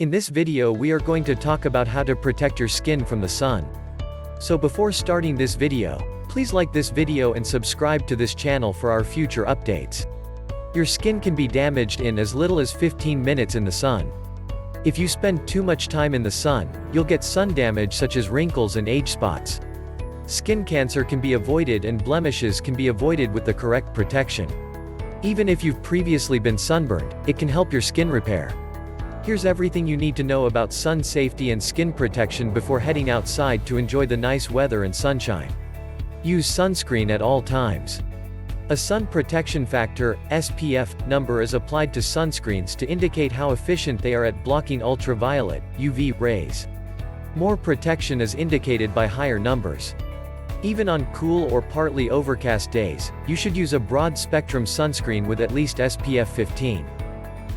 In this video we are going to talk about how to protect your skin from the sun. So before starting this video, please like this video and subscribe to this channel for our future updates. Your skin can be damaged in as little as 15 minutes in the sun. If you spend too much time in the sun, you'll get sun damage such as wrinkles and age spots. Skin cancer can be avoided and blemishes can be avoided with the correct protection. Even if you've previously been sunburned, it can help your skin repair. Here's everything you need to know about sun safety and skin protection before heading outside to enjoy the nice weather and sunshine. Use sunscreen at all times. A sun protection factor, SPF, number is applied to sunscreens to indicate how efficient they are at blocking ultraviolet, UV, rays. More protection is indicated by higher numbers. Even on cool or partly overcast days, you should use a broad-spectrum sunscreen with at least SPF 15.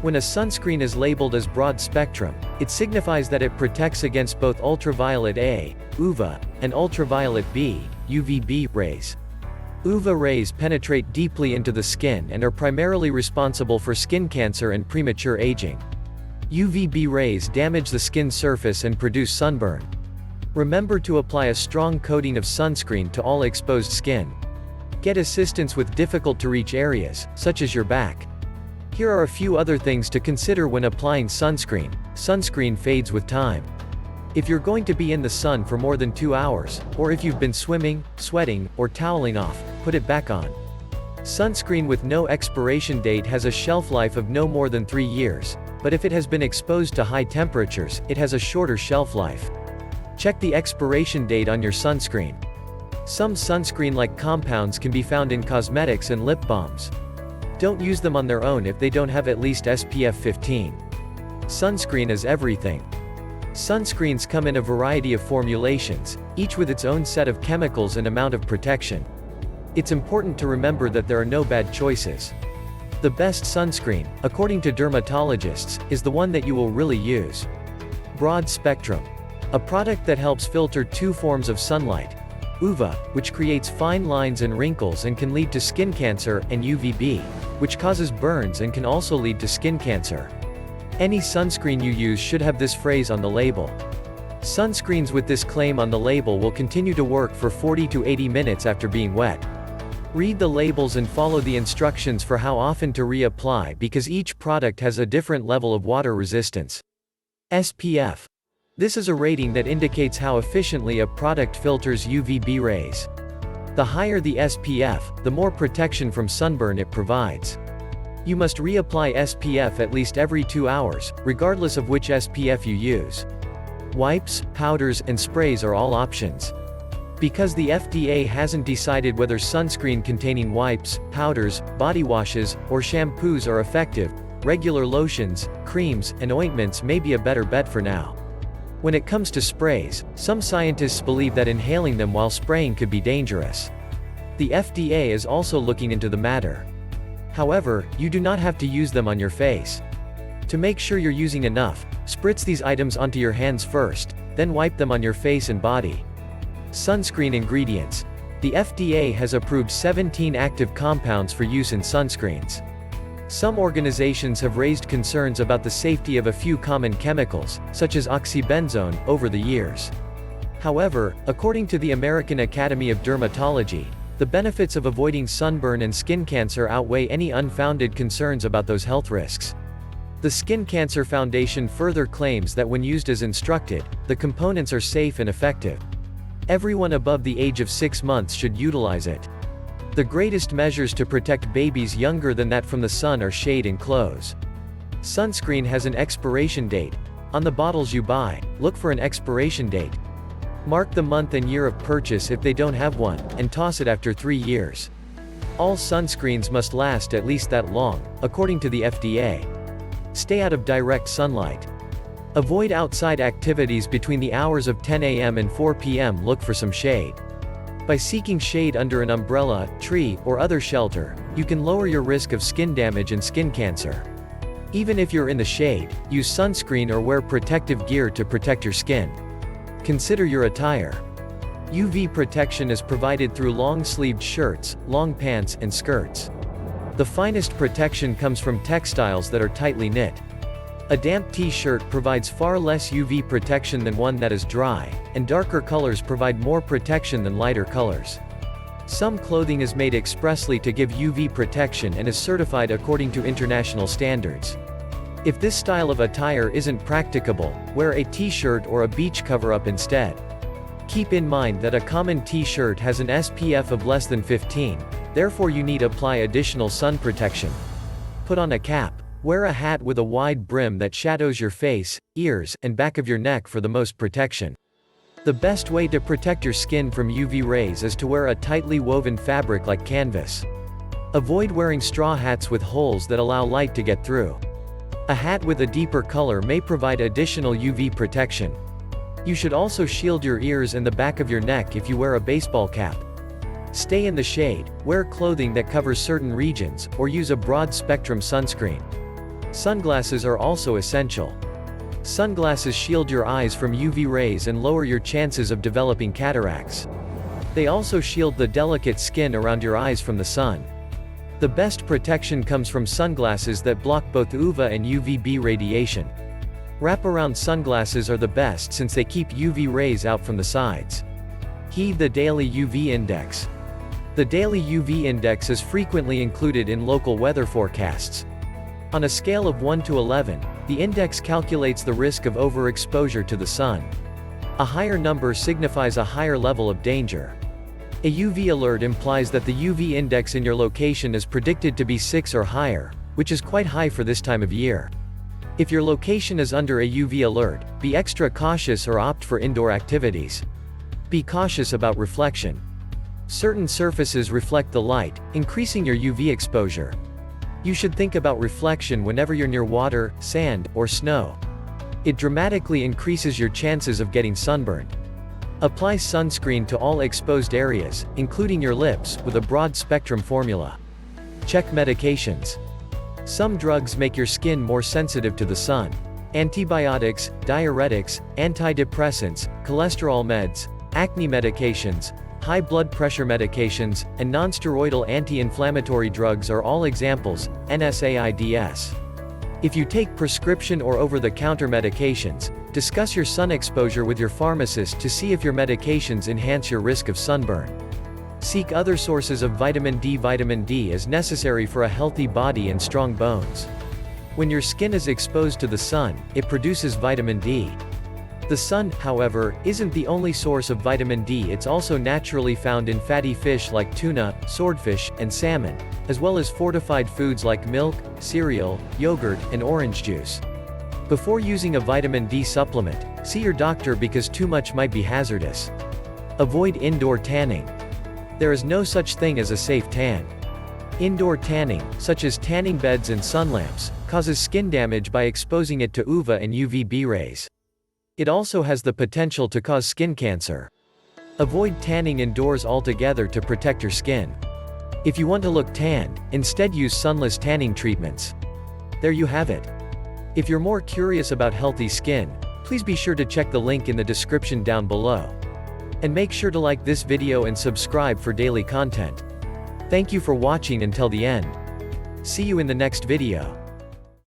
When a sunscreen is labeled as broad spectrum, it signifies that it protects against both ultraviolet A, UVA, and ultraviolet B, UVB, rays. UVA rays penetrate deeply into the skin and are primarily responsible for skin cancer and premature aging. UVB rays damage the skin surface and produce sunburn. Remember to apply a strong coating of sunscreen to all exposed skin. Get assistance with difficult-to-reach areas, such as your back. Here are a few other things to consider when applying sunscreen. Sunscreen fades with time. If you're going to be in the sun for more than 2 hours, or if you've been swimming, sweating, or toweling off, put it back on. Sunscreen with no expiration date has a shelf life of no more than 3 years, but if it has been exposed to high temperatures, it has a shorter shelf life. Check the expiration date on your sunscreen. Some sunscreen-like compounds can be found in cosmetics and lip balms. Don't use them on their own if they don't have at least SPF 15. Sunscreen is everything. Sunscreens come in a variety of formulations, each with its own set of chemicals and amount of protection. It's important to remember that there are no bad choices. The best sunscreen, according to dermatologists, is the one that you will really use. Broad spectrum. A product that helps filter two forms of sunlight. UVA, which creates fine lines and wrinkles and can lead to skin cancer, and UVB, which causes burns and can also lead to skin cancer. Any sunscreen you use should have this phrase on the label. Sunscreens with this claim on the label will continue to work for 40 to 80 minutes after being wet. Read the labels and follow the instructions for how often to reapply because each product has a different level of water resistance. SPF. This is a rating that indicates how efficiently a product filters UVB rays. The higher the SPF, the more protection from sunburn it provides. You must reapply SPF at least every 2 hours, regardless of which SPF you use. Wipes, powders, and sprays are all options. Because the FDA hasn't decided whether sunscreen containing wipes, powders, body washes, or shampoos are effective, regular lotions, creams, and ointments may be a better bet for now. When it comes to sprays, some scientists believe that inhaling them while spraying could be dangerous. The FDA is also looking into the matter. However, you do not have to use them on your face. To make sure you're using enough, spritz these items onto your hands first, then wipe them on your face and body. Sunscreen ingredients. The FDA has approved 17 active compounds for use in sunscreens. Some organizations have raised concerns about the safety of a few common chemicals, such as oxybenzone, over the years. However, according to the American Academy of Dermatology, the benefits of avoiding sunburn and skin cancer outweigh any unfounded concerns about those health risks. The Skin Cancer Foundation further claims that when used as instructed, the components are safe and effective. Everyone above the age of 6 months should utilize it. The greatest measures to protect babies younger than that from the sun are shade and clothes. Sunscreen has an expiration date. On the bottles you buy, look for an expiration date. Mark the month and year of purchase if they don't have one, and toss it after 3 years. All sunscreens must last at least that long, according to the FDA. Stay out of direct sunlight. Avoid outside activities between the hours of 10 a.m. and 4 p.m. Look for some shade. By seeking shade under an umbrella, tree, or other shelter, you can lower your risk of skin damage and skin cancer. Even if you're in the shade, use sunscreen or wear protective gear to protect your skin. Consider your attire. UV protection is provided through long-sleeved shirts, long pants, and skirts. The finest protection comes from textiles that are tightly knit. A damp t-shirt provides far less UV protection than one that is dry, and darker colors provide more protection than lighter colors. Some clothing is made expressly to give UV protection and is certified according to international standards. If this style of attire isn't practicable, wear a t-shirt or a beach cover-up instead. Keep in mind that a common t-shirt has an SPF of less than 15, therefore you need to apply additional sun protection. Put on a cap. Wear a hat with a wide brim that shadows your face, ears, and back of your neck for the most protection. The best way to protect your skin from UV rays is to wear a tightly woven fabric like canvas. Avoid wearing straw hats with holes that allow light to get through. A hat with a deeper color may provide additional UV protection. You should also shield your ears and the back of your neck if you wear a baseball cap. Stay in the shade, wear clothing that covers certain regions, or use a broad-spectrum sunscreen. Sunglasses are also essential. Sunglasses shield your eyes from UV rays and lower your chances of developing cataracts. They also shield the delicate skin around your eyes from the sun. The best protection comes from sunglasses that block both UVA and UVB radiation. Wraparound sunglasses are the best since they keep UV rays out from the sides. Heed the daily UV index. The daily UV index is frequently included in local weather forecasts. On a scale of 1 to 11, the index calculates the risk of overexposure to the sun. A higher number signifies a higher level of danger. A UV alert implies that the UV index in your location is predicted to be 6 or higher, which is quite high for this time of year. If your location is under a UV alert, be extra cautious or opt for indoor activities. Be cautious about reflection. Certain surfaces reflect the light, increasing your UV exposure. You should think about reflection whenever you're near water, sand, or snow. It dramatically increases your chances of getting sunburned. Apply sunscreen to all exposed areas, including your lips, with a broad-spectrum formula. Check medications. Some drugs make your skin more sensitive to the sun. Antibiotics, diuretics, antidepressants, cholesterol meds, acne medications, high blood pressure medications, and non-steroidal anti-inflammatory drugs are all examples. NSAIDs. If you take prescription or over-the-counter medications, discuss your sun exposure with your pharmacist to see if your medications enhance your risk of sunburn. Seek other sources of vitamin D. Vitamin D is necessary for a healthy body and strong bones. When your skin is exposed to the sun, it produces vitamin D. The sun, however, isn't the only source of vitamin D. It's also naturally found in fatty fish like tuna, swordfish, and salmon, as well as fortified foods like milk, cereal, yogurt, and orange juice. Before using a vitamin D supplement, see your doctor because too much might be hazardous. Avoid indoor tanning. There is no such thing as a safe tan. Indoor tanning, such as tanning beds and sun lamps, causes skin damage by exposing it to UVA and UVB rays. It also has the potential to cause skin cancer. Avoid tanning indoors altogether to protect your skin. If you want to look tan, instead use sunless tanning treatments. There you have it. If you're more curious about healthy skin, please be sure to check the link in the description down below. And make sure to like this video and subscribe for daily content. Thank you for watching until the end. See you in the next video.